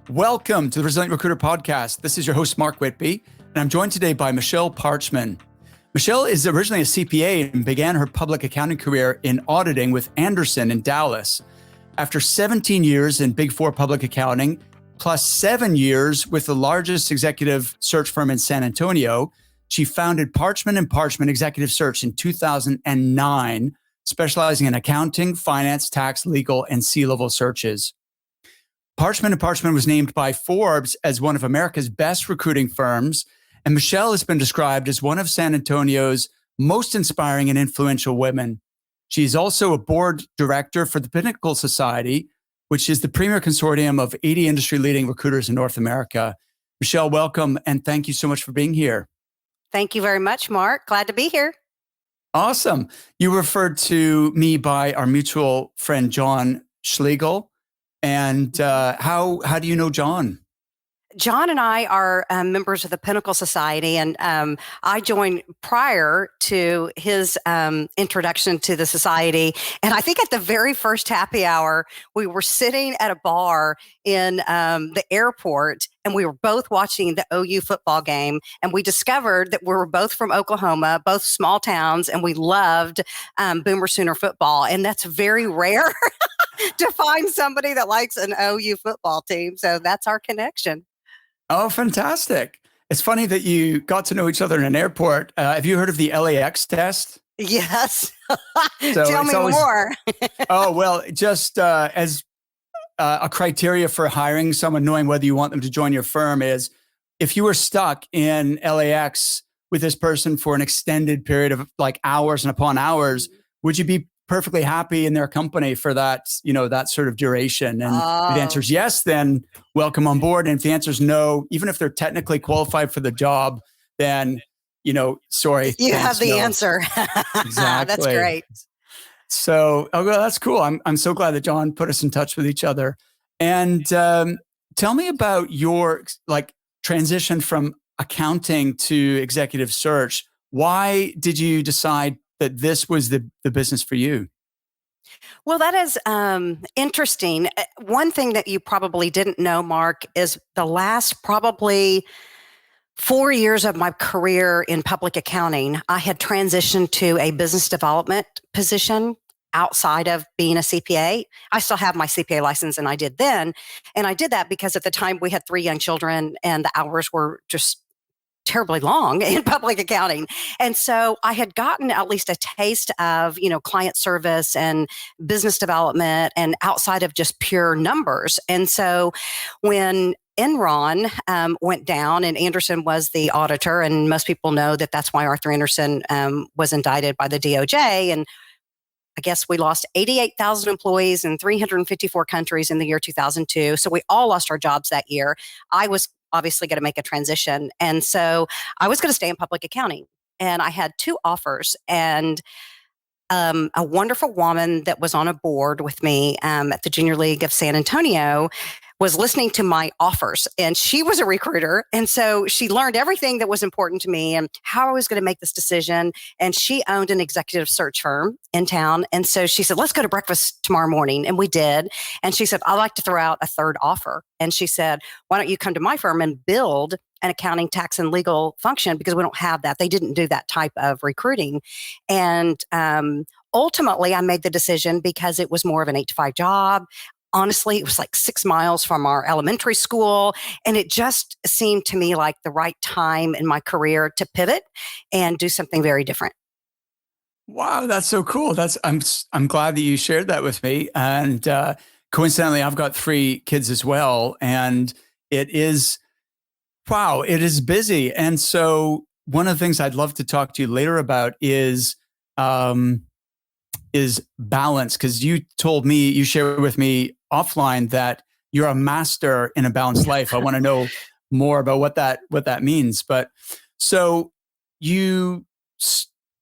Welcome to the Resilient Recruiter Podcast. This is your host, Mark Whitby, and I'm joined today by Michelle Parchman. Michelle is originally a CPA and began her public accounting career in auditing with Andersen in Dallas. After 17 years in Big Four public accounting, plus 7 years with the largest executive search firm in San Antonio, she founded Parchman Parchman Executive Search in 2009, specializing in accounting, finance, tax, legal, and C-level searches. Parchman Parchman was named by Forbes as one of America's best recruiting firms, and Michelle has been described as one of San Antonio's most inspiring and influential women. She's also a board director for the Pinnacle Society, which is the premier consortium of 80 industry-leading recruiters in North America. Michelle, welcome, and thank you so much for being here. Thank you very much, Mark. Glad to be here. Awesome. You referred to me by our mutual friend, John Schlegel. And how do you know John? John and I are members of the Pinnacle Society, and I joined prior to his introduction to the society. And I think at the very first happy hour, we were sitting at a bar in the airport, and we were both watching the OU football game. And we discovered that we were both from Oklahoma, both small towns, and we loved Boomer Sooner football. And that's very rare to find somebody that likes an OU football team. So that's our connection. Oh, fantastic. It's funny that you got to know each other in an airport. Have you heard of the LAX test? Yes. So Tell me more. Oh, well, just as a criteria for hiring someone, knowing whether you want them to join your firm is if you were stuck in LAX with this person for an extended period of like hours and upon hours, would you be perfectly happy in their company for that, that sort of duration? And if the answer is yes, then welcome on board. And if the answer is no, even if they're technically qualified for the job, then, sorry. You have the answer. Exactly. That's great. So, well, that's cool. I'm so glad that John put us in touch with each other. And tell me about your transition from accounting to executive search. Why did you decide that this was the business for you? Well, that is interesting. One thing that you probably didn't know, Mark, is the last probably 4 years of my career in public accounting, I had transitioned to a business development position outside of being a CPA. I still have my CPA license, and I did then. And I did that because at the time we had 3 young children and the hours were just terribly long in public accounting. And so I had gotten at least a taste of, client service and business development and outside of just pure numbers. And so when Enron went down and Andersen was the auditor, and most people know that that's why Arthur Andersen was indicted by the DOJ. And I guess we lost 88,000 employees in 354 countries in the year 2002. So we all lost our jobs that year. I was obviously going to make a transition. And so I was going to stay in public accounting. And I had 2 offers, and a wonderful woman that was on a board with me at the Junior League of San Antonio was listening to my offers, and she was a recruiter. And so she learned everything that was important to me and how I was going to make this decision. And she owned an executive search firm in town. And so she said, let's go to breakfast tomorrow morning. And we did. And she said, I'd like to throw out a third offer. And she said, why don't you come to my firm and build an accounting, tax, and legal function, because we don't have that. They didn't do that type of recruiting. And ultimately, I made the decision because it was more of an 8-to-5 job. Honestly, it was like 6 miles from our elementary school. And it just seemed to me like the right time in my career to pivot and do something very different. Wow, that's so cool. I'm glad that you shared that with me. And coincidentally, I've got 3 kids as well. And it is busy. And so one of the things I'd love to talk to you later about is balance. Because you shared with me offline that you're a master in a balanced life. I want to know more about what that means. But so you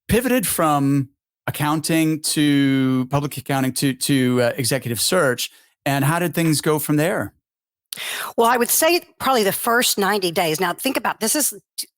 pivoted from accounting to public accounting to executive search. And how did things go from there? Well, I would say probably the first 90 days. Now, think about this is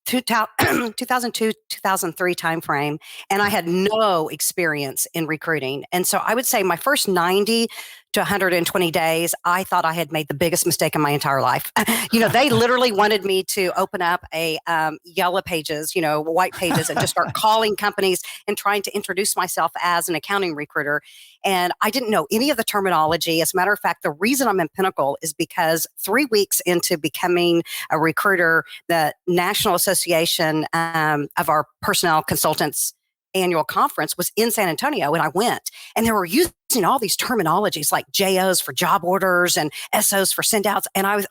2002, 2003 timeframe, and I had no experience in recruiting. And so I would say my first 90 to 120 days, I thought I had made the biggest mistake in my entire life. They literally wanted me to open up a yellow pages, white pages, and just start calling companies and trying to introduce myself as an accounting recruiter. And I didn't know any of the terminology. As a matter of fact, the reason I'm in Pinnacle is because 3 weeks into becoming a recruiter, the National Association of our personnel consultants annual conference was in San Antonio, and I went, and they were using all these terminologies like JOs for job orders and SOs for send outs. And I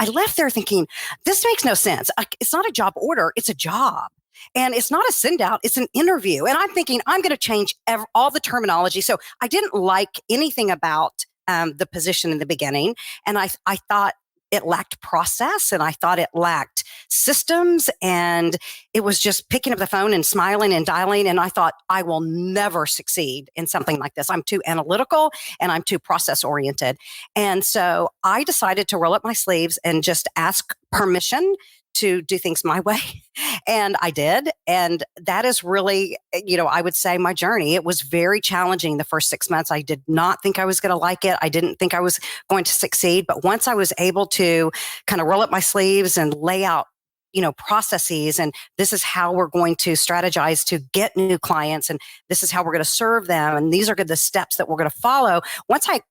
left there thinking, this makes no sense. It's not a job order, it's a job. And it's not a send out, it's an interview. And I'm thinking, I'm going to change all the terminology. So I didn't like anything about the position in the beginning. And I thought it lacked process, and I thought it lacked systems, and it was just picking up the phone and smiling and dialing. And I thought, I will never succeed in something like this. I'm too analytical and I'm too process oriented. And so I decided to roll up my sleeves and just ask permission to do things my way. And I did. And that is really, I would say my journey. It was very challenging the first 6 months. I did not think I was going to like it. I didn't think I was going to succeed. But once I was able to kind of roll up my sleeves and lay out, processes, and this is how we're going to strategize to get new clients, and this is how we're going to serve them, and these are the steps that we're going to follow. Once I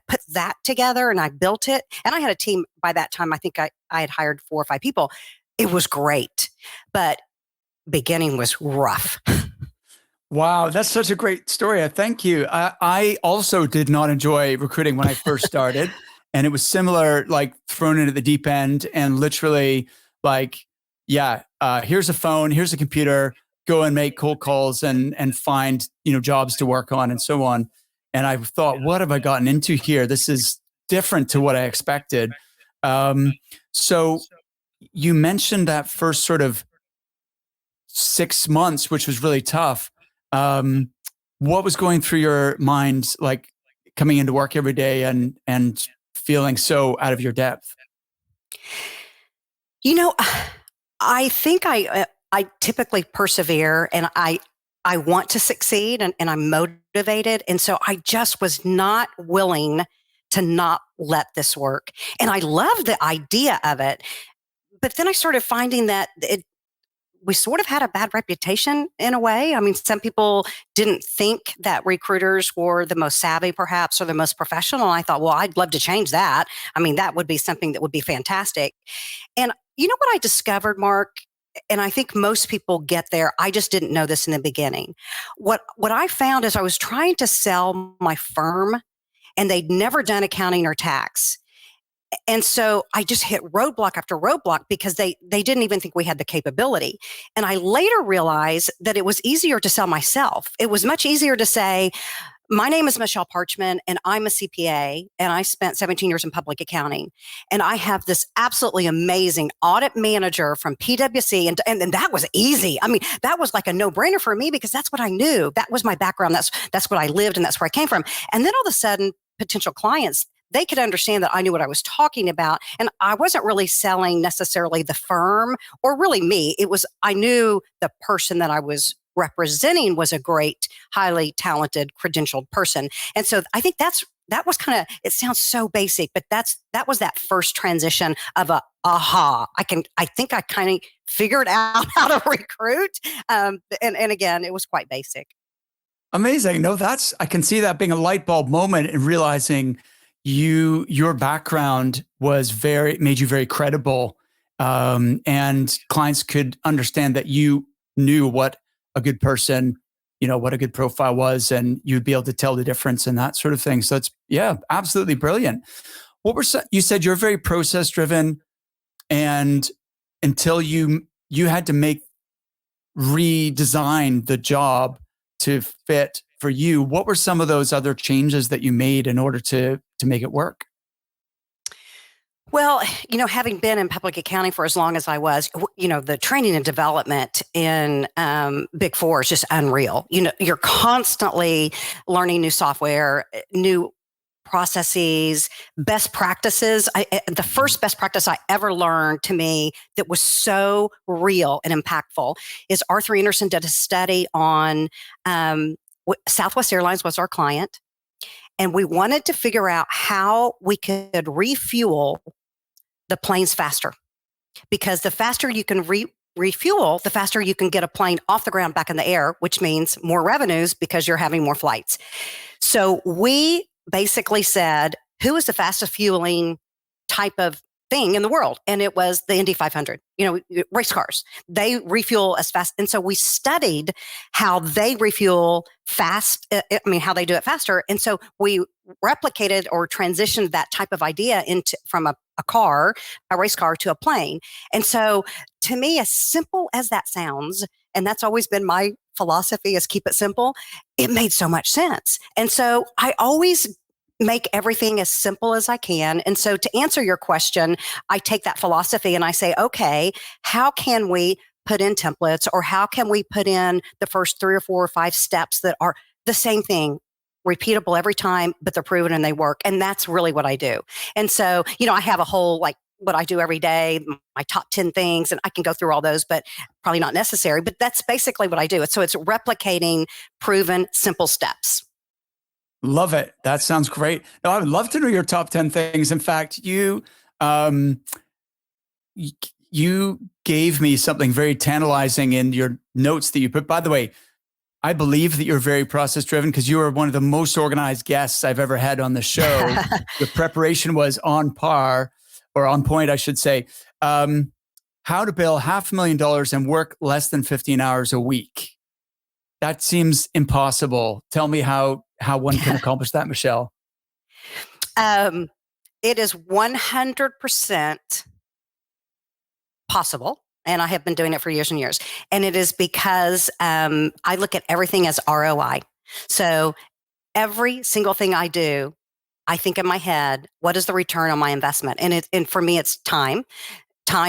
put that together and I built it, and I had a team by that time. I think I had hired 4 or 5 people. It was great, but beginning was rough. Wow, that's such a great story. Thank you. I also did not enjoy recruiting when I first started, and it was similar, like thrown into the deep end, and literally like, here's a phone, here's a computer, go and make cold calls and find, jobs to work on and so on. And I thought, what have I gotten into here? This is different to what I expected. So you mentioned that first sort of 6 months, which was really tough. What was going through your mind, like coming into work every day and feeling so out of your depth? I think I typically persevere, and I want to succeed, and I'm motivated. And so I just was not willing to not let this work. And I love the idea of it. But then I started finding that we sort of had a bad reputation in a way. I mean, some people didn't think that recruiters were the most savvy, perhaps, or the most professional. And I thought, well, I'd love to change that. I mean, that would be something that would be fantastic. And you know what I discovered, Mark? And I think most people get there. I just didn't know this in the beginning. What I found is I was trying to sell my firm, and they'd never done accounting or tax. And so I just hit roadblock after roadblock because they didn't even think we had the capability. And I later realized that it was easier to sell myself. It was much easier to say, my name is Michelle Parchman, and I'm a CPA, and I spent 17 years in public accounting. And I have this absolutely amazing audit manager from PwC, and that was easy. I mean, that was like a no-brainer for me because that's what I knew. That was my background. That's what I lived, and that's where I came from. And then all of a sudden, potential clients, they could understand that I knew what I was talking about. And I wasn't really selling necessarily the firm or really me. I knew the person that I was representing was a great, highly talented, credentialed person. And so I think that was kind of, it sounds so basic, but that was that first transition of aha. I think I kind of figured out how to recruit. And again, it was quite basic. Amazing. No, I can see that being a light bulb moment and realizing your background made you very credible. And clients could understand that you knew what a good person, what a good profile was, and you'd be able to tell the difference and that sort of thing. So it's, absolutely brilliant. You said you're very process driven, and until you had to redesign the job to fit for you, what were some of those other changes that you made in order to make it work? Well, having been in public accounting for as long as I was, the training and development in Big Four is just unreal. You're constantly learning new software, new processes, best practices. The first best practice I ever learned to me that was so real and impactful is Arthur Andersen did a study on Southwest Airlines was our client. And we wanted to figure out how we could refuel the planes faster, because the faster you can refuel, the faster you can get a plane off the ground back in the air, which means more revenues because you're having more flights. So we basically said, who is the fastest fueling type of thing in the world? And it was the Indy 500, race cars. They refuel as fast. And so we studied how they refuel fast, how they do it faster. And so we replicated or transitioned that type of idea from a race car, to a plane. And so to me, as simple as that sounds, and that's always been my philosophy, is keep it simple, it made so much sense. And so I always make everything as simple as I can. And so to answer your question, I take that philosophy and I say, okay, how can we put in templates, or how can we put in the first 3 or 4 or 5 steps that are the same thing, repeatable every time, but they're proven and they work. And that's really what I do. And so, I have a whole, what I do every day, my top 10 things, and I can go through all those, but probably not necessary. But that's basically what I do. So it's replicating proven, simple steps. Love it. That sounds great. Now, I would love to know your top 10 things. In fact, you gave me something very tantalizing in your notes that you put. By the way, I believe that you're very process driven, because you are one of the most organized guests I've ever had on the show. Your preparation was on par, or on point, I should say. How to bill $500,000 and work less than 15 hours a week. That seems impossible. Tell me how one can accomplish that, Michelle. It is 100% possible. And I have been doing it for years and years. And it is because I look at everything as ROI. So every single thing I do, I think in my head, what is the return on my investment? And for me, it's time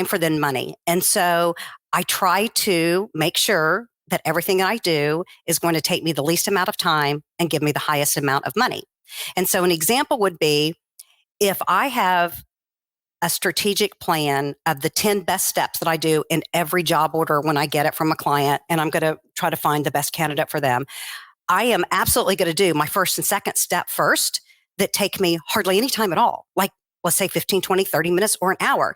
for then money. And so I try to make sure that everything I do is going to take me the least amount of time and give me the highest amount of money. And so an example would be, if I have a strategic plan of the 10 best steps that I do in every job order when I get it from a client, and I'm going to try to find the best candidate for them, I am absolutely going to do my first and second step first, that take me hardly any time at all. Like, let's say 15, 20, 30 minutes or an hour.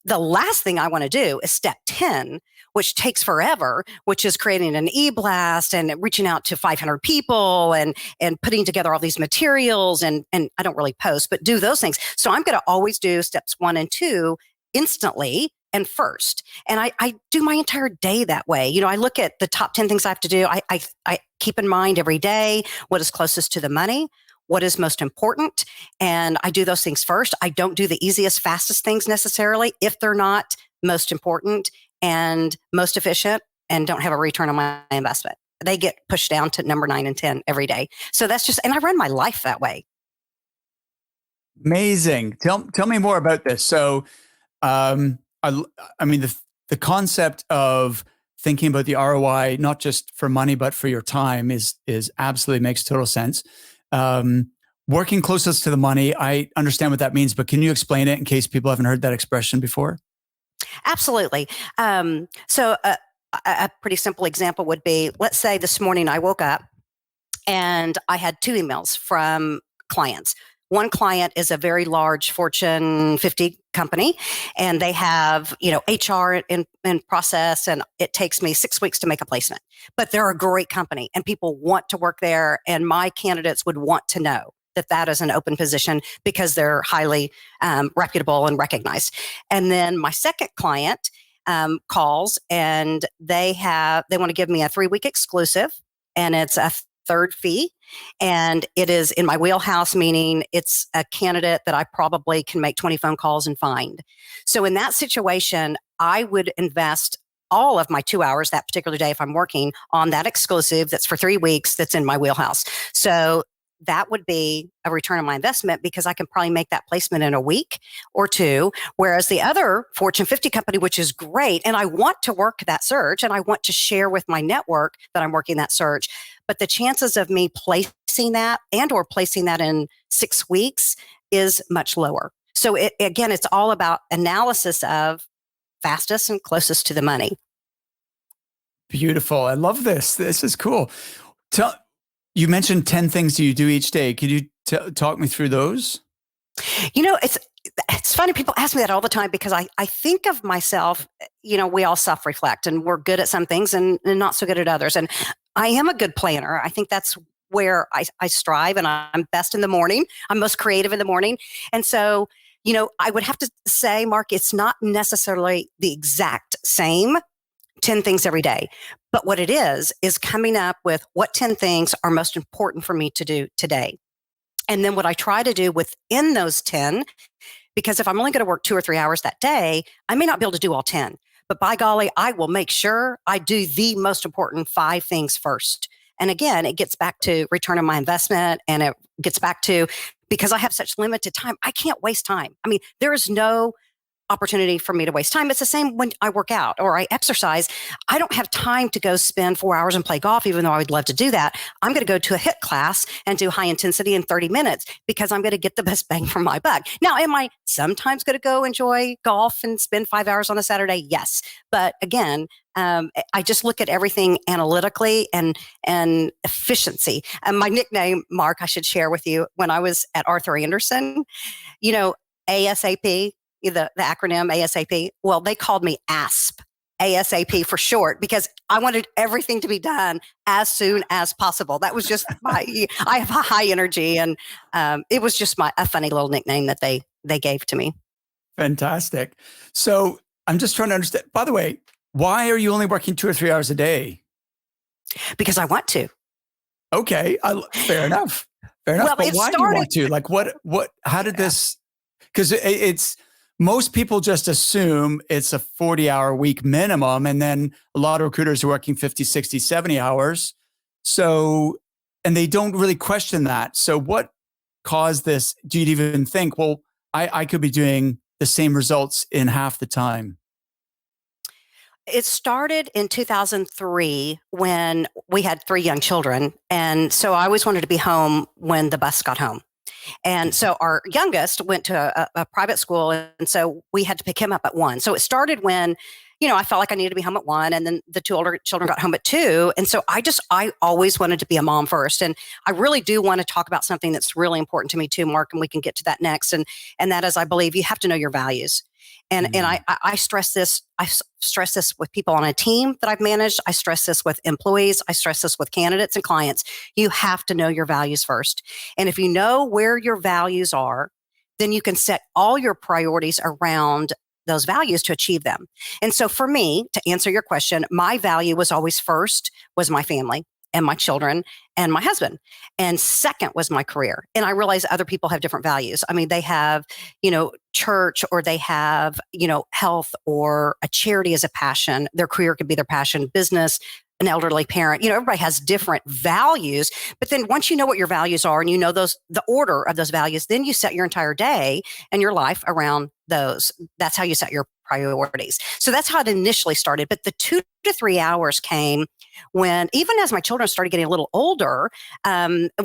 The last thing I want to do is step 10, which takes forever, which is creating an e-blast and reaching out to 500 people and putting together all these materials. And I don't really post, but do those things. So I'm going to always do steps 1 and 2 instantly and first. And I do my entire day that way. I look at the top 10 things I have to do. I keep in mind every day what is closest to the money, what is most important, and I do those things first. I don't do the easiest, fastest things necessarily if they're not most important and most efficient and don't have a return on my investment. They get pushed down to number 9 and 10 every day. So that's just, and I run my life that way. Amazing. Tell me more about this. So, the concept of thinking about the ROI, not just for money, but for your time is absolutely makes total sense. Working closest to the money, I understand what that means, but can you explain it in case people haven't heard that expression before? Absolutely. So a pretty simple example would be, let's say this morning I woke up and I had 2 emails from clients. One client is a very large Fortune 50 company, and they have, HR in process, and it takes me 6 weeks to make a placement. But they're a great company, and people want to work there, and my candidates would want to know that is an open position because they're highly reputable and recognized. And then my second client calls, and they want to give me a 3-week exclusive, and it's a third fee. And it is in my wheelhouse, meaning it's a candidate that I probably can make 20 phone calls and find. So in that situation, I would invest all of my 2 hours that particular day, if I'm working on that exclusive that's for 3 weeks, that's in my wheelhouse. So that would be a return on my investment, because I can probably make that placement in a week or 2. Whereas the other Fortune 50 company, which is great, and I want to work that search and I want to share with my network that I'm working that search, but the chances of me placing that or placing that in 6 weeks is much lower. So again, it's all about analysis of fastest and closest to the money. Beautiful. I love this. This is cool. You mentioned 10 things you do each day. Could you Talk me through those. It's funny. People ask me that all the time because I think of myself, we all self-reflect and we're good at some things and not so good at others. And I am a good planner. I think that's where I strive, and I'm best in the morning. I'm most creative in the morning. And so, I would have to say, Mark, it's not necessarily the exact same 10 things every day. But what it is coming up with what 10 things are most important for me to do today. And then what I try to do within those 10, because if I'm only going to work 2 or 3 hours that day, I may not be able to do all 10. But by golly, I will make sure I do the most important 5 things first. And again, it gets back to return on my investment, and it gets back to, because I have such limited time, I can't waste time. I mean, there is no opportunity for me to waste time. It's the same when I work out or I exercise. I don't have time to go spend 4 hours and play golf, even though I would love to do that. I'm going to go to a HIIT class and do high intensity in 30 minutes because I'm going to get the best bang for my buck. Now, am I sometimes going to go enjoy golf and spend 5 hours on a Saturday? Yes. But again, I just look at everything analytically and efficiency. And my nickname, Mark, I should share with you, when I was at Arthur Andersen, ASAP, the acronym ASAP. Well, they called me ASP, ASAP for short, because I wanted everything to be done as soon as possible. That was just I have a high energy, and it was just a funny little nickname that they gave to me. Fantastic. So I'm just trying to understand, by the way, why are you only working 2 or 3 hours a day? Because I want to. Okay. Fair enough. Fair enough. Well, but why do you want to? Like how did this, because it's, most people just assume it's a 40-hour week minimum. And then a lot of recruiters are working 50, 60, 70 hours. So, and they don't really question that. So what caused this? Do you even think, well, I could be doing the same results in half the time? It started in 2003 when we had 3 young children. And so I always wanted to be home when the bus got home. And so our youngest went to a private school. And so we had to pick him up at 1. So it started when, I felt like I needed to be home at 1, and then the 2 older children got home at 2. And so I always wanted to be a mom first. And I really do want to talk about something that's really important to me too, Mark, and we can get to that next. And that is, I believe you have to know your values. And I stress this. I stress this with people on a team that I've managed. I stress this with employees. I stress this with candidates and clients. You have to know your values first. And if you know where your values are, then you can set all your priorities around those values to achieve them. And so for me, to answer your question, my value was always first was my family and my children and my husband. And second was my career. And I realize other people have different values. I mean, they have, church, or they have, health, or a charity as a passion. Their career could be their passion, business, an elderly parent. Everybody has different values. But then once you know what your values are and you know the order of those values, then you set your entire day and your life around those. That's how you set your priorities. So that's how it initially started. But the 2 to 3 hours came when, even as my children started getting a little older,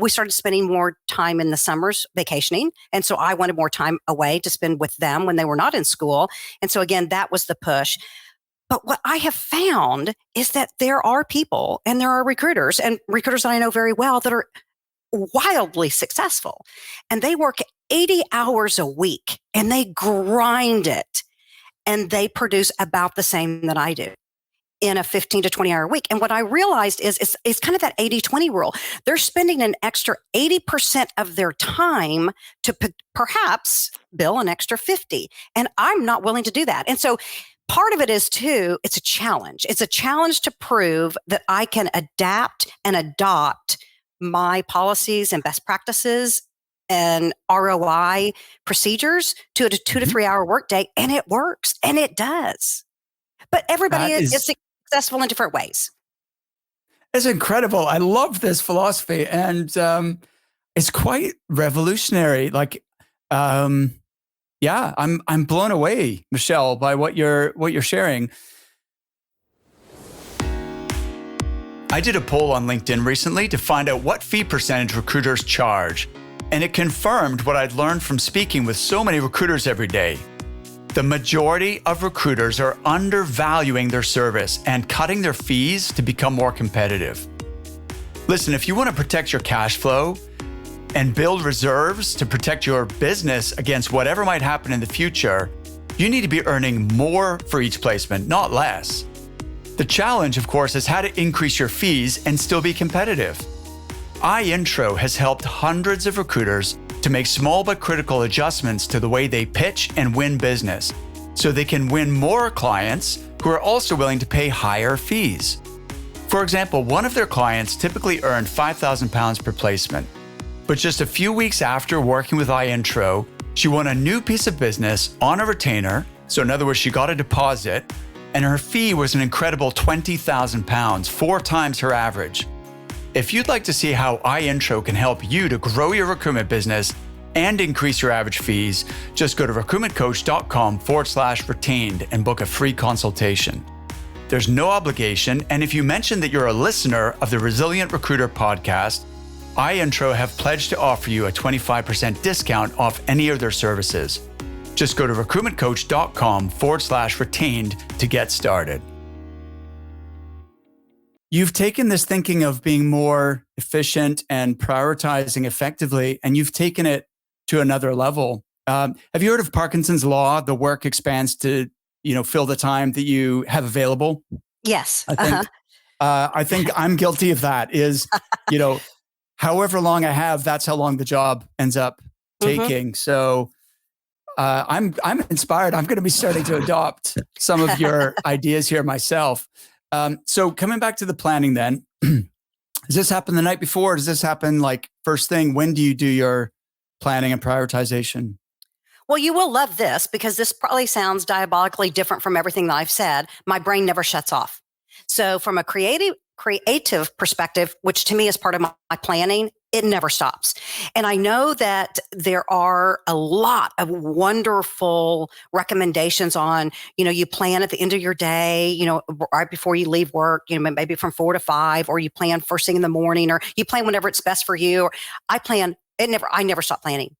we started spending more time in the summers vacationing. And so I wanted more time away to spend with them when they were not in school. And so again, that was the push. But what I have found is that there are people, and there are recruiters that I know very well, that are wildly successful. And they work 80 hours a week and they grind it. And they produce about the same that I do in a 15 to 20 hour week. And what I realized is it's kind of that 80-20 rule. They're spending an extra 80% of their time to perhaps bill an extra 50. And I'm not willing to do that. And so part of it is too, it's a challenge. It's a challenge to prove that I can adapt and adopt my policies and best practices and ROI procedures to a 2 to 3 hour workday. And it works, and it does. But everybody is successful in different ways. It's incredible. I love this philosophy, and it's quite revolutionary. Like, I'm blown away, Michelle, by what you're sharing. I did a poll on LinkedIn recently to find out what fee percentage recruiters charge, and it confirmed what I'd learned from speaking with so many recruiters every day. The majority of recruiters are undervaluing their service and cutting their fees to become more competitive. Listen, if you want to protect your cash flow, and build reserves to protect your business against whatever might happen in the future, you need to be earning more for each placement, not less. The challenge, of course, is how to increase your fees and still be competitive. iIntro has helped hundreds of recruiters to make small but critical adjustments to the way they pitch and win business, so they can win more clients who are also willing to pay higher fees. For example, one of their clients typically earned £5,000 per placement, but just a few weeks after working with iIntro, she won a new piece of business on a retainer. So in other words, she got a deposit, and her fee was an incredible £20,000, 4 times her average. If you'd like to see how iIntro can help you to grow your recruitment business and increase your average fees, just go to recruitmentcoach.com/retained and book a free consultation. There's no obligation, and if you mention that you're a listener of the Resilient Recruiter podcast, iIntro have pledged to offer you a 25% discount off any of their services. Just go to recruitmentcoach.com/retained to get started. You've taken this thinking of being more efficient and prioritizing effectively, and you've taken it to another level. Have you heard of Parkinson's law? The work expands to, fill the time that you have available. Yes. I think I'm guilty of that. However long I have, that's how long the job ends up taking. So I'm inspired. I'm going to be starting to adopt some of your ideas here myself. So coming back to the planning then, does this happen the night before? Does this happen like first thing? When do you do your planning and prioritization? Well, you will love this because this probably sounds diabolically different from everything that I've said. My brain never shuts off. So from a creative perspective, which to me is part of my planning, it never stops. And I know that there are a lot of wonderful recommendations on, you plan at the end of your day, right before you leave work, maybe from 4 to 5, or you plan first thing in the morning, or you plan whenever it's best for you. Or I never stop planning.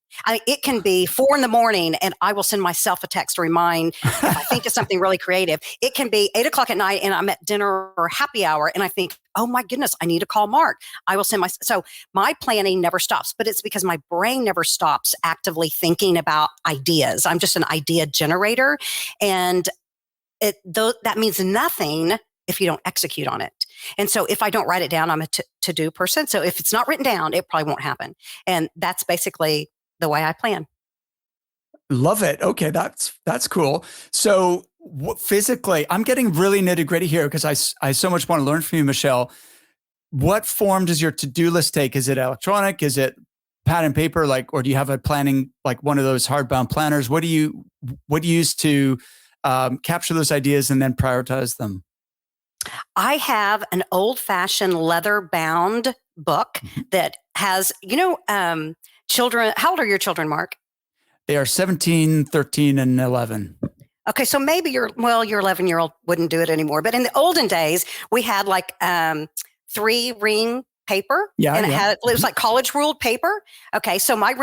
It can be 4 a.m. and I will send myself a text to remind if I think of something really creative. It can be 8:00 at night and I'm at dinner or happy hour and I think, oh my goodness, I need to call Mark. I will send so my planning never stops, but it's because my brain never stops actively thinking about ideas. I'm just an idea generator, and that means nothing if you don't execute on it. And so if I don't write it down, I'm a to-do person. So if it's not written down, it probably won't happen. And that's basically the way I plan. Love it. Okay, that's cool. So physically, I'm getting really nitty gritty here because I so much want to learn from you, Michelle. What form does your to-do list take? Is it electronic? Is it pad and paper? Or do you have a planning, like one of those hardbound planners? What do you use to capture those ideas and then prioritize them? I have an old-fashioned leather-bound book that has, children. How old are your children, Mark? They are 17, 13, and 11. Okay, so maybe your 11-year-old wouldn't do it anymore. But in the olden days, we had like 3-ring paper, and it was like college ruled paper. Okay, so my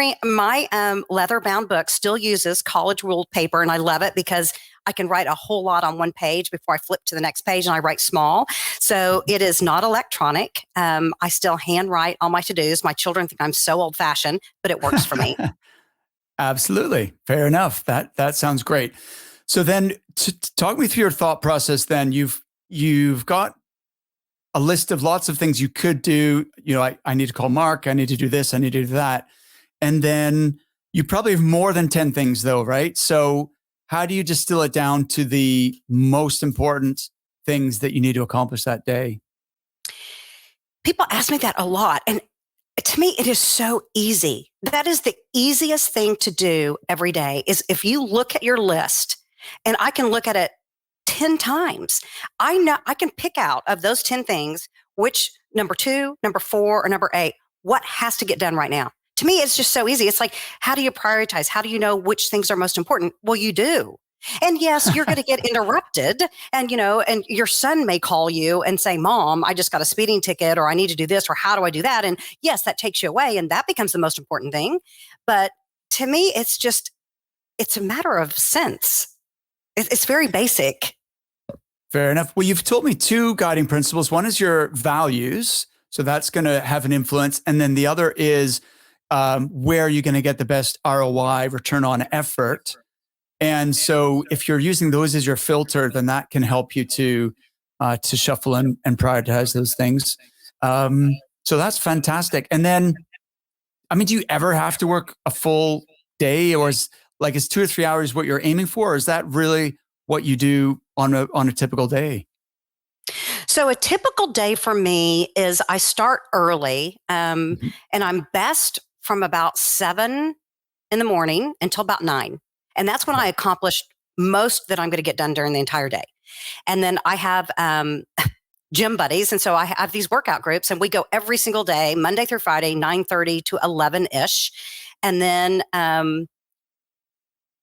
leather-bound book still uses college ruled paper, and I love it because I can write a whole lot on one page before I flip to the next page, and I write small. So it is not electronic. I still handwrite all my to-dos. My children think I'm so old-fashioned, but it works for me. Absolutely. Fair enough. That sounds great. So then talk me through your thought process then. You've got a list of lots of things you could do. I need to call Mark. I need to do this. I need to do that. And then you probably have more than 10 things though, right? So how do you distill it down to the most important things that you need to accomplish that day? People ask me that a lot. And to me, it is so easy. That is the easiest thing to do every day is if you look at your list, and I can look at it 10 times. I know I can pick out of those 10 things, which number 2, number 4, or number 8, what has to get done right now. To me, it's just so easy. It's like, how do you prioritize? How do you know which things are most important? Well, you do. And yes, you're going to get interrupted, and your son may call you and say, Mom, I just got a speeding ticket, or I need to do this, or how do I do that? And yes, that takes you away, and that becomes the most important thing. But to me, it's a matter of sense. It's very basic. Fair enough. Well, you've told me 2 guiding principles. One is your values. So that's going to have an influence. And then the other is where you're going to get the best ROI, return on effort. And so if you're using those as your filter, then that can help you to shuffle and prioritize those things. So that's fantastic. And then, I mean, do you ever have to work a full day, or is 2 or 3 hours what you're aiming for? Or is that really what you do on a typical day? So a typical day for me is I start early, Mhm. and I'm best from about 7 in the morning until about 9. And that's when I accomplish most that I'm going to get done during the entire day. And then I have gym buddies. And so I have these workout groups, and we go every single day, Monday through Friday, 9:30 to 11-ish. And then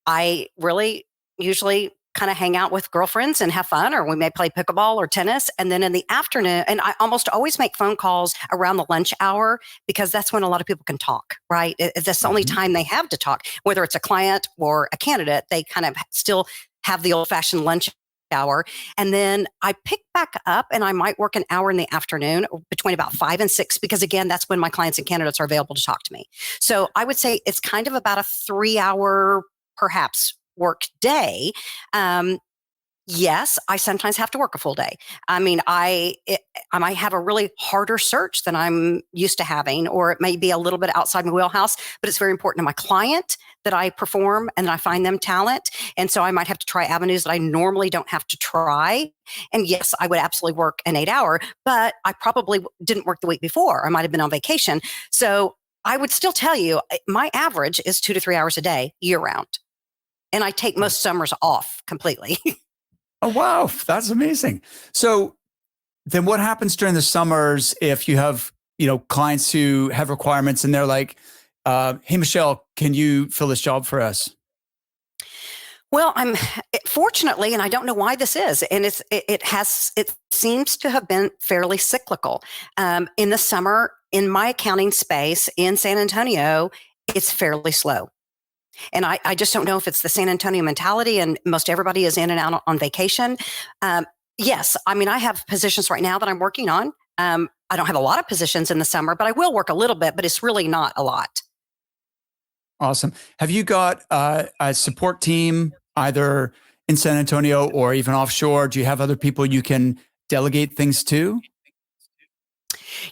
I really usually kind of hang out with girlfriends and have fun, or we may play pickleball or tennis. And then in the afternoon, and I almost always make phone calls around the lunch hour, because that's when a lot of people can talk, right? That's the only time they have to talk, whether it's a client or a candidate. They kind of still have the old fashioned lunch hour. And then I pick back up, and I might work an hour in the afternoon between about 5 and 6, because again, that's when my clients and candidates are available to talk to me. So I would say it's kind of about a 3-hour perhaps work day. Yes, I sometimes have to work a full day. I mean, I might have a really harder search than I'm used to having, or it may be a little bit outside my wheelhouse, but it's very important to my client that I perform and that I find them talent. And so I might have to try avenues that I normally don't have to try. And yes, I would absolutely work an 8-hour, but I probably didn't work the week before. I might have been on vacation. So I would still tell you my average is 2 to 3 hours a day year round. And I take most summers off completely. Oh, wow. That's amazing. So then what happens during the summers if you have, clients who have requirements and they're like, hey, Michelle, can you fill this job for us? Well, I'm fortunately, and I don't know why this is, and it seems to have been fairly cyclical. In the summer, in my accounting space in San Antonio, it's fairly slow. And I just don't know if it's the San Antonio mentality, and most everybody is in and out on vacation. Yes, I mean, I have positions right now that I'm working on. I don't have a lot of positions in the summer, but I will work a little bit, but it's really not a lot. Awesome. Have you got a support team either in San Antonio or even offshore? Do you have other people you can delegate things to?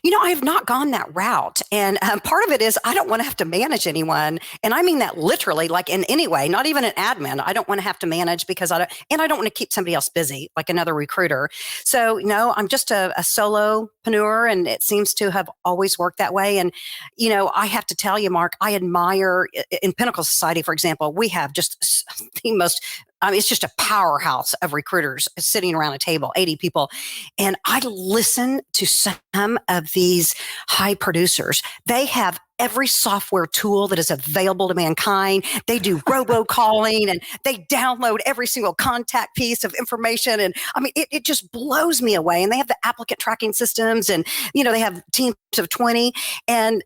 I have not gone that route. And part of it is I don't want to have to manage anyone. And I mean that literally, like in any way, not even an admin. I don't want to have to manage, because I don't want to keep somebody else busy, like another recruiter. So, I'm just a solopreneur, and it seems to have always worked that way. And, I have to tell you, Mark, I admire in Pinnacle Society, for example, we have just the most, it's just a powerhouse of recruiters sitting around a table, 80 people. And I listen to some of these high producers. They have every software tool that is available to mankind. They do robocalling, and they download every single contact piece of information. And I mean, it just blows me away. And they have the applicant tracking systems, and, they have teams of 20. And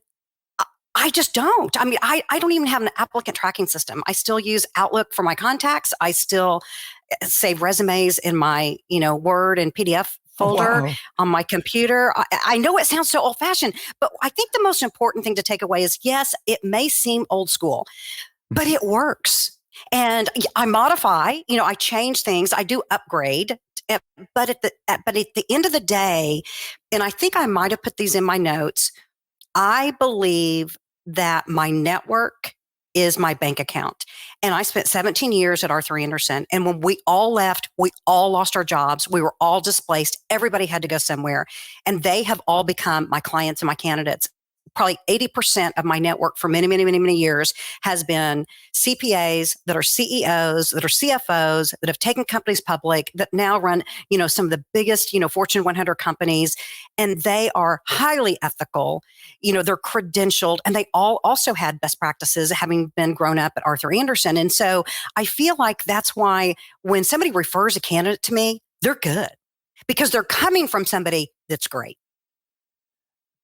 I just don't. I mean, I don't even have an applicant tracking system. I still use Outlook for my contacts. I still save resumes in my, Word and PDF folder on my computer. I know it sounds so old fashioned, but I think the most important thing to take away is, yes, it may seem old school, but it works. And I modify, I change things. I do upgrade. But at the end of the day, and I think I might have put these in my notes, I believe that my network is my bank account. And I spent 17 years at Arthur Andersen. And when we all left, we all lost our jobs. We were all displaced. Everybody had to go somewhere. And they have all become my clients and my candidates. Probably 80% of my network for many, many, many, many years has been CPAs that are CEOs, that are CFOs, that have taken companies public, that now run, some of the biggest, Fortune 100 companies. And they are highly ethical. They're credentialed, and they all also had best practices, having been grown up at Arthur Andersen. And so I feel like that's why when somebody refers a candidate to me, they're good, because they're coming from somebody that's great.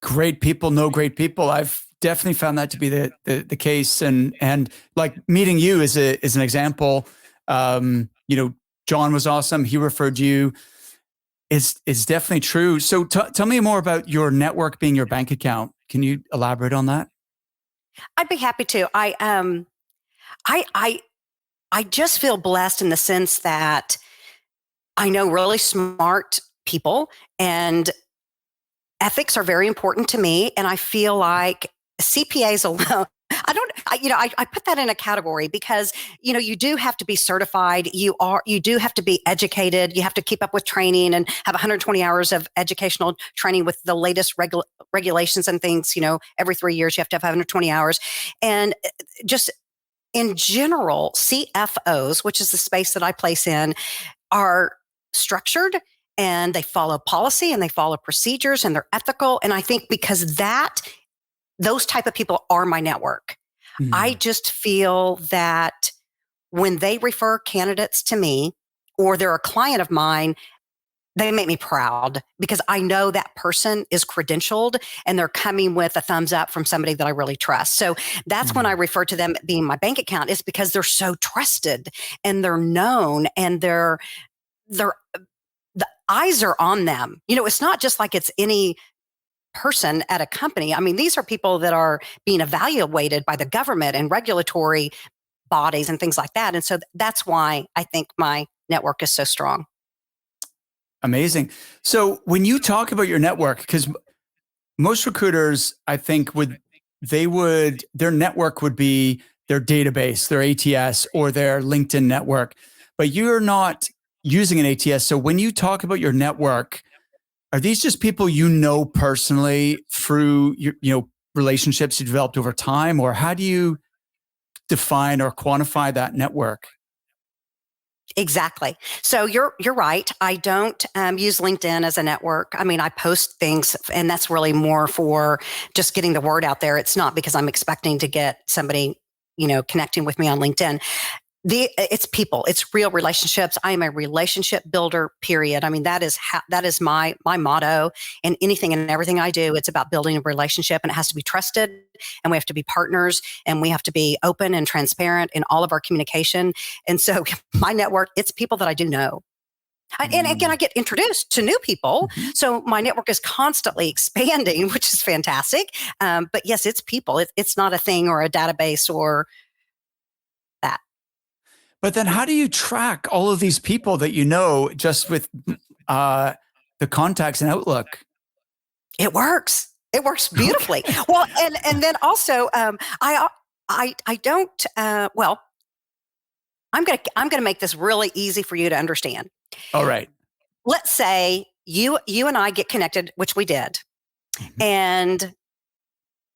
Great people know great people. I've definitely found that to be the case, and like meeting you is an example. John was awesome. He referred you. It's definitely true. So tell me more about your network being your bank account. Can you elaborate on that? I'd be happy to. I, I, I just feel blessed in the sense that I know really smart people, and ethics are very important to me. And I feel like CPAs alone, I put that in a category because, you do have to be certified. You do have to be educated. You have to keep up with training and have 120 hours of educational training with the latest regulations and things. Every 3 years you have to have 120 hours. And just in general, CFOs, which is the space that I place in, are structured and they follow policy and they follow procedures and they're ethical. And I think because those type of people are my network. I just feel that when they refer candidates to me or they're a client of mine, they make me proud because I know that person is credentialed and they're coming with a thumbs up from somebody that I really trust. So that's when I refer to them being my bank account, is because they're so trusted and they're known and they're the eyes are on them. It's not just like it's any person at a company. I mean, these are people that are being evaluated by the government and regulatory bodies and things like that. And so that's why I think my network is so strong. Amazing. So when you talk about your network, because most recruiters, I think their network would be their database, their ATS or their LinkedIn network, but you're not using an ATS. So when you talk about your network, are these just people personally through your relationships you developed over time, or how do you define or quantify that network? Exactly. So you're right. I don't use LinkedIn as a network. I mean, I post things, and that's really more for just getting the word out there. It's not because I'm expecting to get somebody, connecting with me on LinkedIn. It's people, it's real relationships. I am a relationship builder, period. I mean, that is my motto, and anything and everything I do, it's about building a relationship, and it has to be trusted, and we have to be partners, and we have to be open and transparent in all of our communication. And so my network, it's people that I do know. And again, I get introduced to new people. So my network is constantly expanding, which is fantastic. But yes, it's people. It's not a thing or a database or that. But then how do you track all of these people that just with the contacts and Outlook? It works. It works beautifully. Okay. Well, and then also, I don't. Well, I'm gonna make this really easy for you to understand. All right. Let's say you and I get connected, which we did, and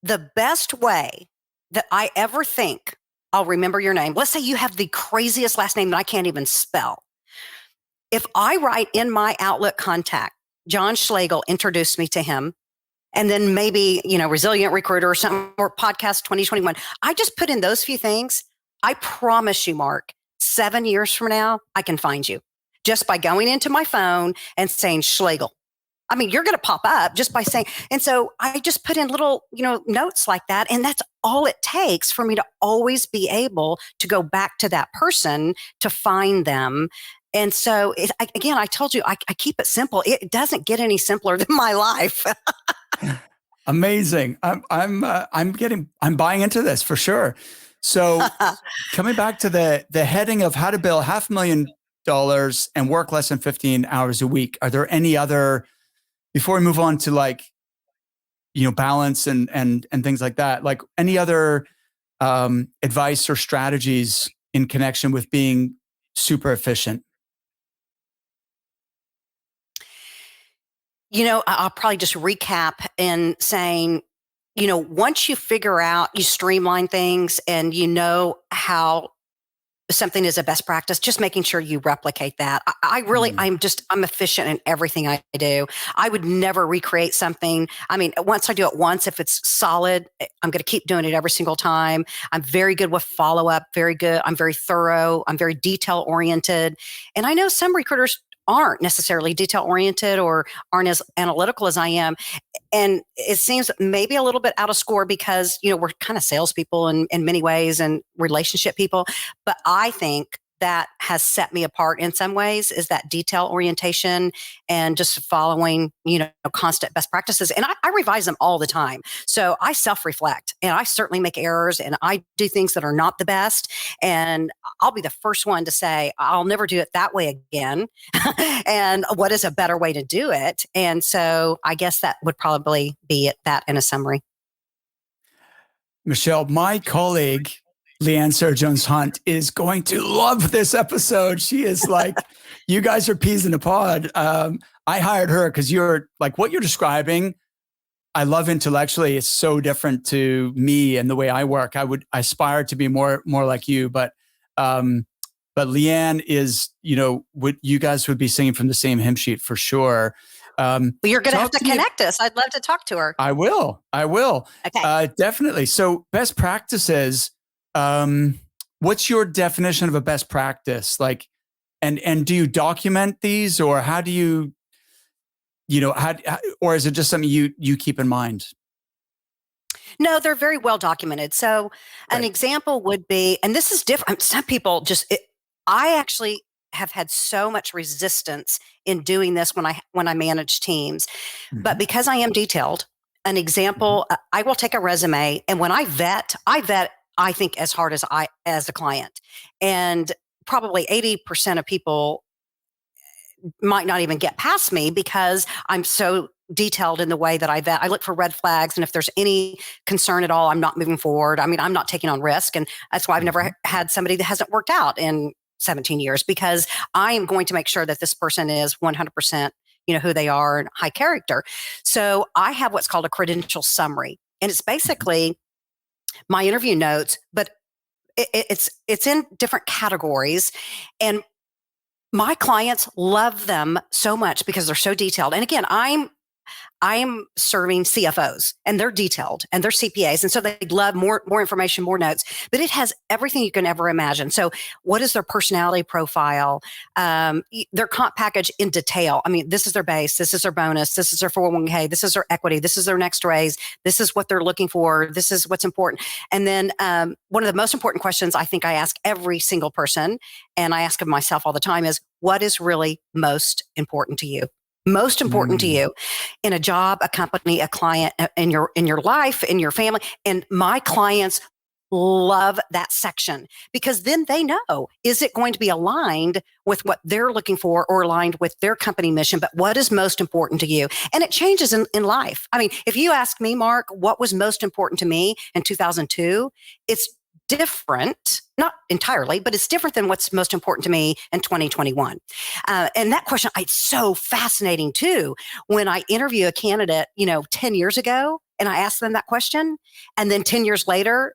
the best way that I ever think I'll remember your name. Let's say you have the craziest last name that I can't even spell. If I write in my Outlook contact, John Schlegel introduced me to him, and then maybe, Resilient Recruiter or something, or Podcast 2021, I just put in those few things. I promise you, Mark, 7 years from now, I can find you just by going into my phone and saying Schlegel. I mean, you're going to pop up just by saying, and so I just put in little, notes like that. And that's all it takes for me to always be able to go back to that person to find them. And so again, I told you, I keep it simple. It doesn't get any simpler than my life. Amazing. I'm buying into this for sure. So coming back to the heading of how to build $500,000 and work less than 15 hours a week, are there any other, before we move on to balance and things like that, like any other advice or strategies in connection with being super efficient? I'll probably just recap in saying, once you figure out, you streamline things and you know how something is a best practice, just making sure you replicate that. I'm efficient in everything I do. I would never recreate something. I mean, once I do it once, if it's solid, I'm going to keep doing it every single time. I'm very good with follow-up, very good. I'm very thorough. I'm very detail oriented. And I know some recruiters aren't necessarily detail oriented or aren't as analytical as I am. And it seems maybe a little bit out of score because, we're kind of salespeople in many ways and relationship people. But I think that has set me apart in some ways is that detail orientation and just following, constant best practices. And I revise them all the time. So I self-reflect and I certainly make errors and I do things that are not the best. And I'll be the first one to say, I'll never do it that way again. And what is a better way to do it? And so I guess that would probably be it, that in a summary. Michelle, my colleague, Leanne Sarah Jones-Hunt, is going to love this episode. She is like, you guys are peas in a pod. I hired her because you're like what you're describing. I love intellectually. It's so different to me and the way I work. I would aspire to be more like you, but Leanne is, what you guys would be singing from the same hymn sheet for sure. Well, you're going to have to connect us. I'd love to talk to her. I will. Okay. Definitely. So best practices, what's your definition of a best practice? Like, and do you document these or how do you, or is it just something you keep in mind? No, they're very well documented. So an example would be, and this is different. Some people I actually have had so much resistance in doing this when I manage teams, but because I am detailed, an example, I will take a resume and when I vet, I think as hard as the client, and probably 80% of people might not even get past me because I'm so detailed in the way that I vet. I look for red flags. And if there's any concern at all, I'm not moving forward. I mean, I'm not taking on risk. And that's why I've never had somebody that hasn't worked out in 17 years, because I am going to make sure that this person is 100%, who they are and high character. So I have what's called a credential summary. And it's basically my interview notes, but it's in different categories. And my clients love them so much because they're so detailed. And again, I'm serving CFOs and they're detailed and they're CPAs. And so they love more information, more notes, but it has everything you can ever imagine. So what is their personality profile? Their comp package in detail. I mean, this is their base. This is their bonus. This is their 401k. This is their equity. This is their next raise. This is what they're looking for. This is what's important. And then one of the most important questions I think I ask every single person, and I ask of myself all the time, is what is really most important to you? Most important to you in a job, a company, a client, in your life, in your family. And my clients love that section because then they know, is it going to be aligned with what they're looking for or aligned with their company mission? But what is most important to you? And it changes in life. I mean, if you ask me, Mark, what was most important to me in 2002, it's different, not entirely, but it's different than what's most important to me in 2021. And that question, it's so fascinating too. When I interview a candidate, 10 years ago, and I ask them that question, and then 10 years later,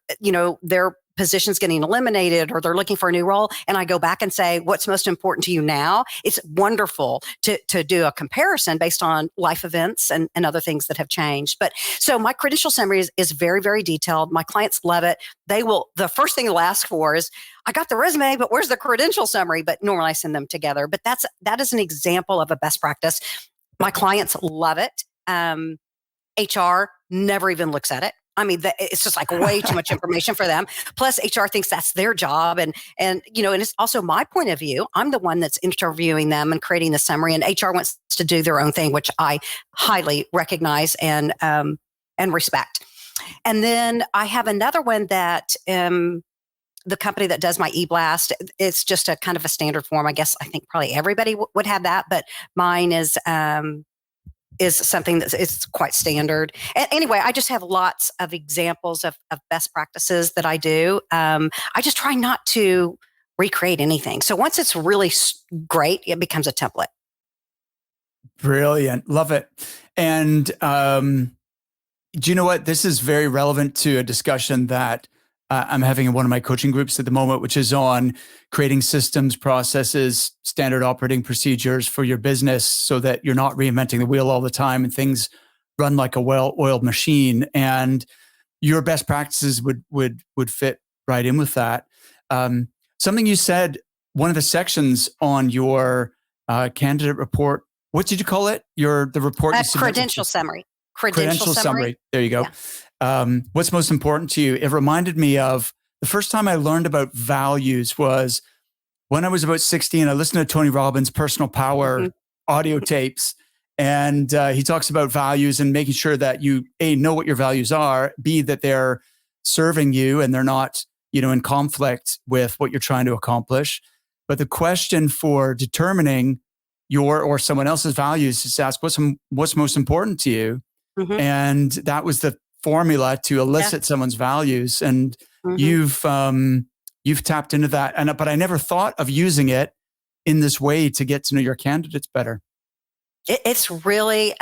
their position's getting eliminated or they're looking for a new role, and I go back and say, what's most important to you now? It's wonderful to do a comparison based on life events and other things that have changed. But so my credential summary is very, very detailed. My clients love it. The first thing they'll ask for is, I got the resume, but where's the credential summary? But normally I send them together. But that is an example of a best practice. My clients love it. HR never even looks at it. I mean, it's just like way too much information for them. Plus, HR thinks that's their job, and it's also my point of view. I'm the one that's interviewing them and creating the summary, and HR wants to do their own thing, which I highly recognize and respect. And then I have another one that the company that does my e-blast. It's just a kind of a standard form. I guess I think probably everybody would have that, but mine is something it's quite standard. And anyway, I just have lots of examples of best practices that I do. I just try not to recreate anything. So once it's really great, it becomes a template. Brilliant. Love it. And do you know what? This is very relevant to a discussion that I'm having in one of my coaching groups at the moment, which is on creating systems, processes, standard operating procedures for your business so that you're not reinventing the wheel all the time and things run like a well-oiled machine. And your best practices would fit right in with that. Something you said, one of the sections on your candidate report, what did you call it? The report you submitted? Credential summary. Credential summary. There you go. Yeah. What's most important to you? It reminded me of the first time I learned about values was When I was about 16, I listened to Tony Robbins' Personal Power Mhm. audio tapes. And he talks about values and making sure that you, A, know what your values are, B, that they're serving you and they're not, in conflict with what you're trying to accomplish. But the question for determining your or someone else's values is to ask what's most important to you. Mhm. And that was the formula to Yeah. elicit someone's values. And Mhm. you've tapped into that. But I never thought of using it in this way to get to know your candidates better. It's really,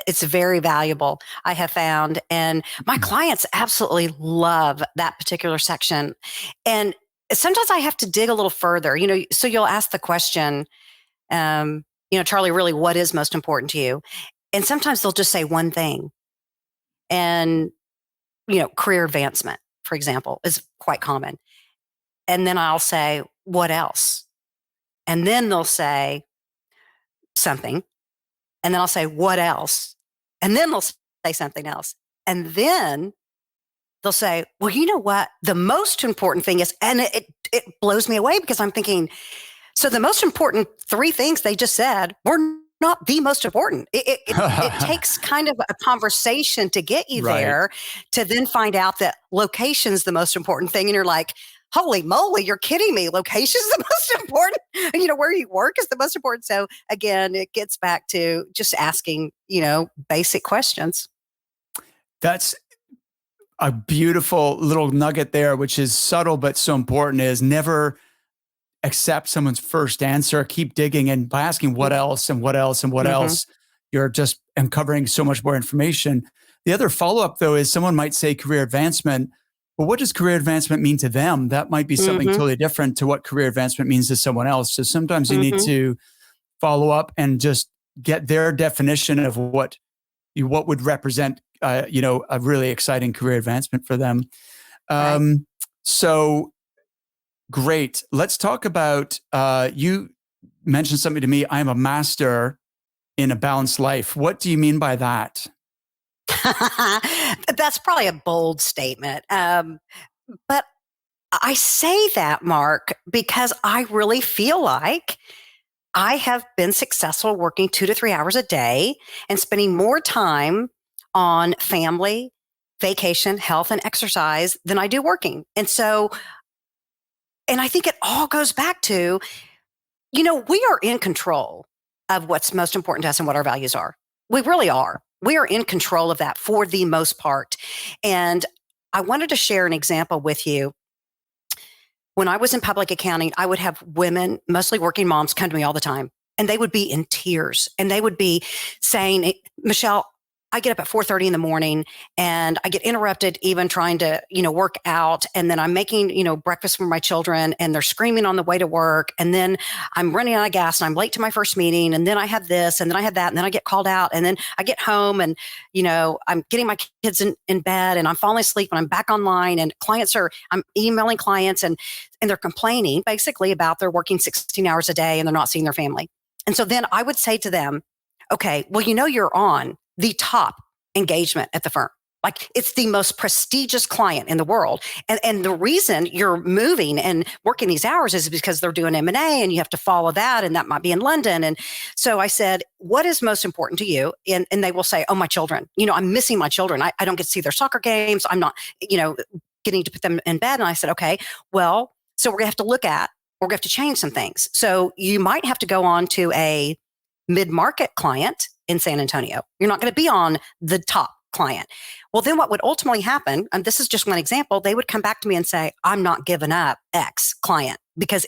it's very valuable, I have found. And my clients absolutely love that particular section. And sometimes I have to dig a little further, so you'll ask the question, Charlie, really, what is most important to you? And sometimes they'll just say one thing. And, career advancement, for example, is quite common. And then I'll say, what else? And then they'll say something. And then I'll say, what else? And then they'll say something else. And then they'll say, well, you know what? The most important thing is, and it blows me away because I'm thinking, so the most important three things they just said were not the most important. It takes kind of a conversation to get you Right. there to then find out that location's the most important thing. And you're like, holy moly, you're kidding me. Location's the most important. Where you work is the most important. So again, it gets back to just asking, basic questions. That's a beautiful little nugget there, which is subtle but so important, is never accept someone's first answer. Keep digging. And by asking what else and what else and what Mm-hmm. else, you're just uncovering so much more information. The other follow-up, though, is someone might say career advancement. But what does career advancement mean to them? That might be something Mm-hmm. totally different to what career advancement means to someone else. So sometimes you need Mm-hmm. to follow up and just get their definition of what would represent, a really exciting career advancement for them. Right. So great. Let's talk about, you mentioned something to me. I am a master in a balanced life. What do you mean by that? That's probably a bold statement. But I say that, Mark, because I really feel like I have been successful working 2 to 3 hours a day and spending more time on family, vacation, health, and exercise than I do working. And I think it all goes back to, we are in control of what's most important to us and what our values are. We really are. We are in control of that for the most part. And I wanted to share an example with you. When I was in public accounting, I would have women, mostly working moms, come to me all the time. And they would be in tears and they would be saying, Michelle, I get up at 4:30 in the morning and I get interrupted even trying to, work out. And then I'm making, breakfast for my children and they're screaming on the way to work. And then I'm running out of gas and I'm late to my first meeting. And then I have this and then I have that. And then I get called out. And then I get home and, I'm getting my kids in bed and I'm falling asleep and I'm back online and I'm emailing clients and they're complaining basically about they're working 16 hours a day and they're not seeing their family. And so then I would say to them, okay, well, you're on the top engagement at the firm. Like it's the most prestigious client in the world. And the reason you're moving and working these hours is because they're doing M&A and you have to follow that. And that might be in London. And so I said, what is most important to you? And they will say, oh, my children, I'm missing my children. I don't get to see their soccer games. I'm not, getting to put them in bed. And I said, okay, well, so we're going to have to we're going to have to change some things. So you might have to go on to a mid-market client in San Antonio. You're not going to be on the top client. Well, then what would ultimately happen, and this is just one example, they would come back to me and say, I'm not giving up X client because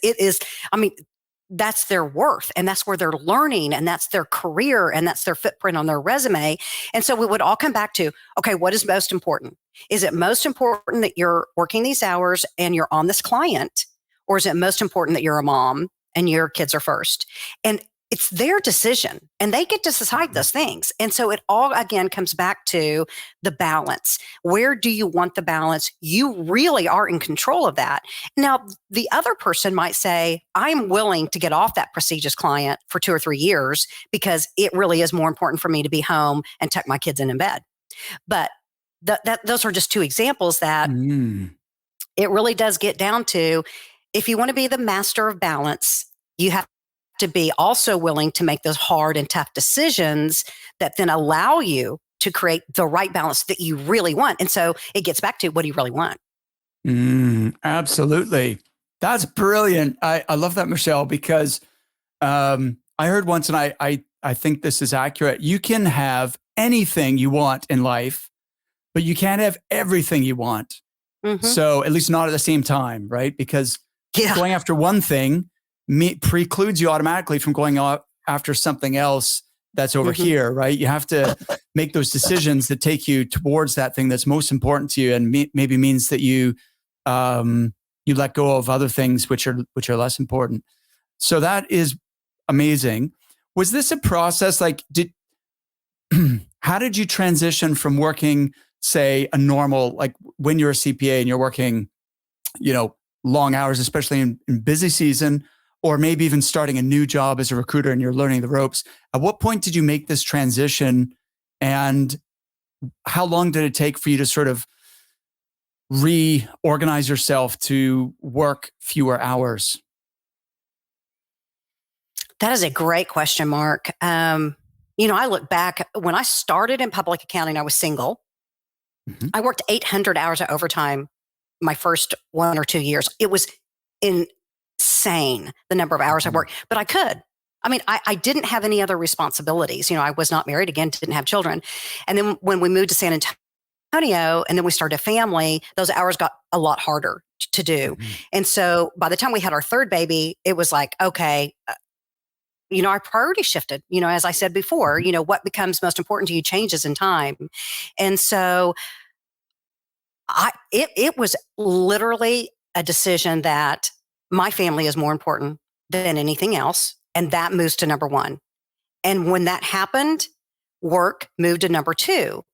that's their worth and that's where they're learning and that's their career and that's their footprint on their resume. And so we would all come back to, okay, what is most important? Is it most important that you're working these hours and you're on this client? Or is it most important that you're a mom and your kids are first? And it's their decision and they get to decide those things. And so it all, again, comes back to the balance. Where do you want the balance? You really are in control of that. Now, the other person might say, I'm willing to get off that prestigious client for 2 or 3 years because it really is more important for me to be home and tuck my kids in bed. But those are just two examples that it really does get down to, if you want to be the master of balance, you have to be also willing to make those hard and tough decisions that then allow you to create the right balance that you really want. And so it gets back to, what do you really want? Absolutely. That's brilliant. I love that, Michelle, because I heard once, and I think this is accurate. You can have anything you want in life, but you can't have everything you want. Mm-hmm. So at least not at the same time, right? Because going after one thing precludes you automatically from going after something else that's over here, right? You have to make those decisions that take you towards that thing that's most important to you, and maybe means that you let go of other things which are less important. So that is amazing. Was this a process? Like, how did you transition from working, say, a normal, like when you're a CPA and you're working, long hours, especially in busy season, or maybe even starting a new job as a recruiter and you're learning the ropes? At what point did you make this transition, and how long did it take for you to sort of reorganize yourself to work fewer hours? That is a great question, Mark. I look back when I started in public accounting, I was single. I worked 800 hours of overtime my first 1 or 2 years. It was insane, the number of hours I worked, but I could. I mean, I didn't have any other responsibilities. I was not married again, didn't have children. And then when we moved to San Antonio and then we started a family, those hours got a lot harder to do. And so by the time we had our third baby, it was like, okay, our priority shifted. As I said before, what becomes most important to you changes in time. And so it was literally a decision that my family is more important than anything else. And that moves to number one. And when that happened, work moved to number two.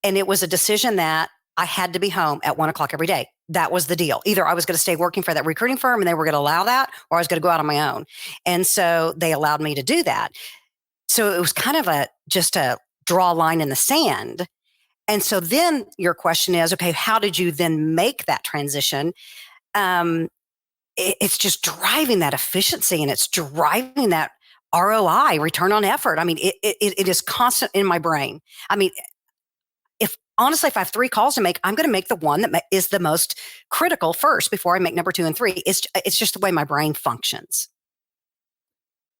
And it was a decision that I had to be home at 1:00 every day. That was the deal. Either I was going to stay working for that recruiting firm and they were going to allow that, or I was going to go out on my own. And so they allowed me to do that. So it was kind of just a draw a line in the sand. And so then your question is, okay, how did you then make that transition? It's just driving that efficiency, and it's driving that ROI, return on effort. I mean, it is constant in my brain. I mean, if I have 3 calls to make, I'm going to make the one that is the most critical first before I make number 2 and 3. It's just the way my brain functions.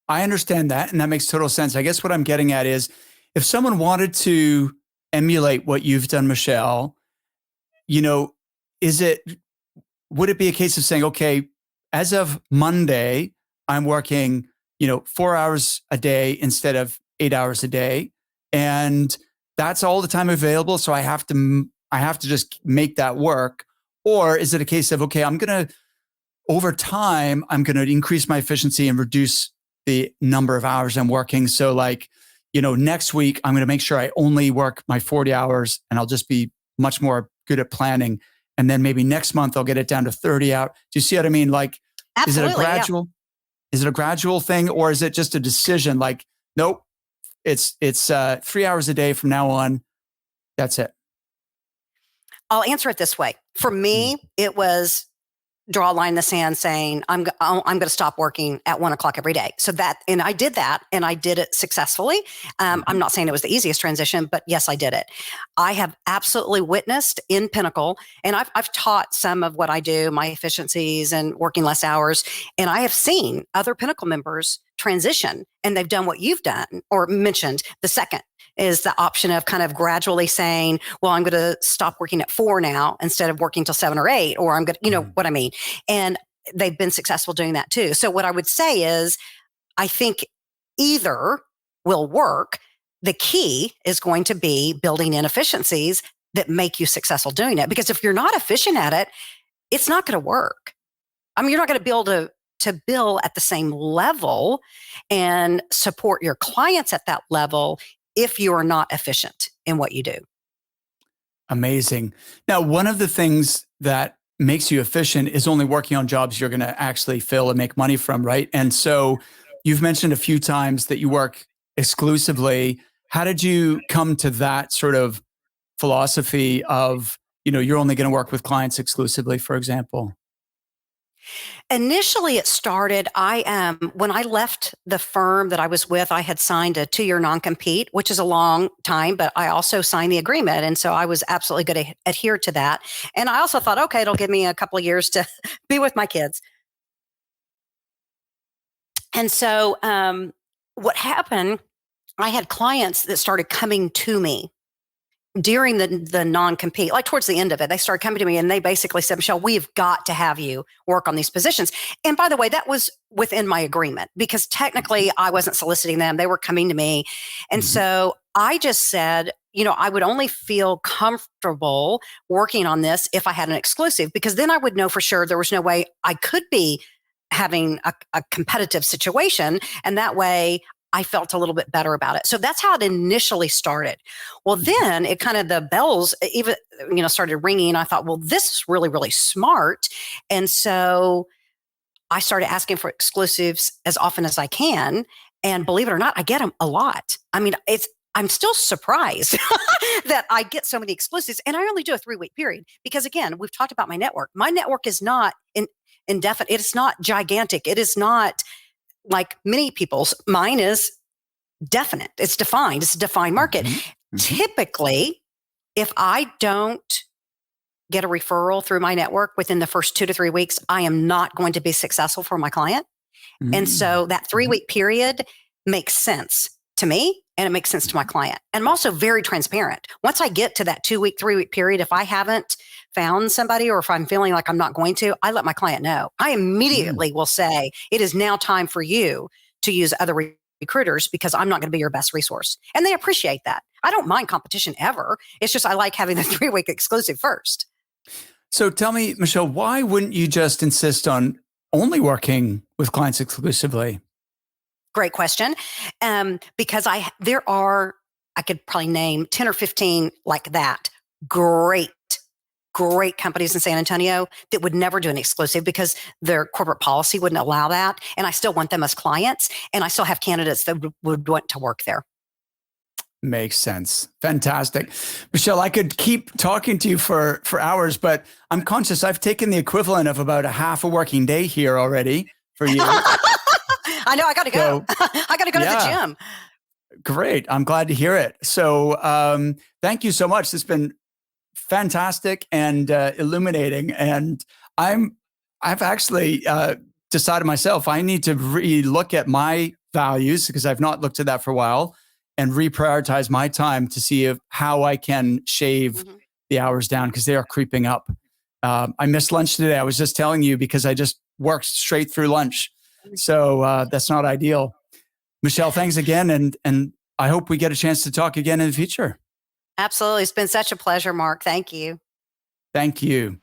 I understand that, and that makes total sense. I guess what I'm getting at is, if someone wanted to emulate what you've done, Michelle, would it be a case of saying, okay, as of Monday, I'm working, 4 hours a day instead of 8 hours a day, and that's all the time available, so I have to just make that work? Or is it a case of, okay, over time, I'm going to increase my efficiency and reduce the number of hours I'm working. So next week, I'm going to make sure I only work my 40 hours, and I'll just be much more good at planning. And then maybe next month I'll get it down to 30 hours. Do you see what I mean? Like, absolutely, is it a gradual thing, or is it just a decision? Like, nope, it's 3 hours a day from now on. That's it. I'll answer it this way. For me, it was draw a line in the sand saying, I'm going to stop working at 1:00 every day. So and I did that, and I did it successfully. I'm not saying it was the easiest transition, but yes, I did it. I have absolutely witnessed in Pinnacle, and I've taught some of what I do, my efficiencies and working less hours. And I have seen other Pinnacle members transition, and they've done what you've done or mentioned. The second is the option of kind of gradually saying, well, I'm going to stop working at 4 now instead of working till 7 or 8, or I'm going to, you know what I mean? And they've been successful doing that too. So what I would say is, I think either will work. The key is going to be building in efficiencies that make you successful doing it. Because if you're not efficient at it, it's not going to work. I mean, you're not going to be able to bill at the same level and support your clients at that level if you are not efficient in what you do. Amazing. Now, one of the things that makes you efficient is only working on jobs you're going to actually fill and make money from, right? And so you've mentioned a few times that you work exclusively. How did you come to that sort of philosophy of, you're only going to work with clients exclusively, for example? Initially, it started, when I left the firm that I was with, I had signed a 2-year non-compete, which is a long time, but I also signed the agreement. And so I was absolutely going to adhere to that. And I also thought, okay, it'll give me a couple of years to be with my kids. And so what happened, I had clients that started coming to me during the non-compete, like towards the end of it. They started coming to me and they basically said, Michelle, we've got to have you work on these positions. And by the way, that was within my agreement because technically I wasn't soliciting them. They were coming to me. And so I just said, I would only feel comfortable working on this if I had an exclusive, because then I would know for sure there was no way I could be having a competitive situation. And that way I felt a little bit better about it. So that's how it initially started. Well, then it kind of, the bells even, started ringing. I thought, well, this is really, really smart. And so I started asking for exclusives as often as I can. And believe it or not, I get them a lot. I mean, I'm still surprised that I get so many exclusives, and I only do a 3-week period because, again, we've talked about my network. My network is not indefinite. It is not gigantic. It is not like many people's. Mine is definite. It's defined. It's a defined market. Typically, if I don't get a referral through my network within the first 2 to 3 weeks, I am not going to be successful for my client. And so that 3-week period makes sense to me and it makes sense to my client. And I'm also very transparent. Once I get to that 2-week, 3-week period, if I haven't found somebody or if I'm feeling like I'm not going to, I let my client know. I immediately will say, it is now time for you to use other recruiters because I'm not going to be your best resource. And they appreciate that. I don't mind competition ever. It's just I like having the 3-week exclusive first. So tell me, Michelle, why wouldn't you just insist on only working with clients exclusively? Great question. Because I could probably name 10 or 15 like that. Great companies in San Antonio that would never do an exclusive because their corporate policy wouldn't allow that. And I still want them as clients. And I still have candidates that would want to work there. Makes sense. Fantastic. Michelle, I could keep talking to you for hours, but I'm conscious I've taken the equivalent of about a half a working day here already for you. I know, I got to go. I got to go to the gym. Great. I'm glad to hear it. So thank you so much. It's been fantastic and illuminating. And I've actually decided myself, I need to look at my values because I've not looked at that for a while and reprioritize my time to see how I can shave the hours down because they are creeping up. I missed lunch today. I was just telling you because I just worked straight through lunch. So that's not ideal. Michelle, thanks again. And I hope we get a chance to talk again in the future. Absolutely. It's been such a pleasure, Mark. Thank you. Thank you.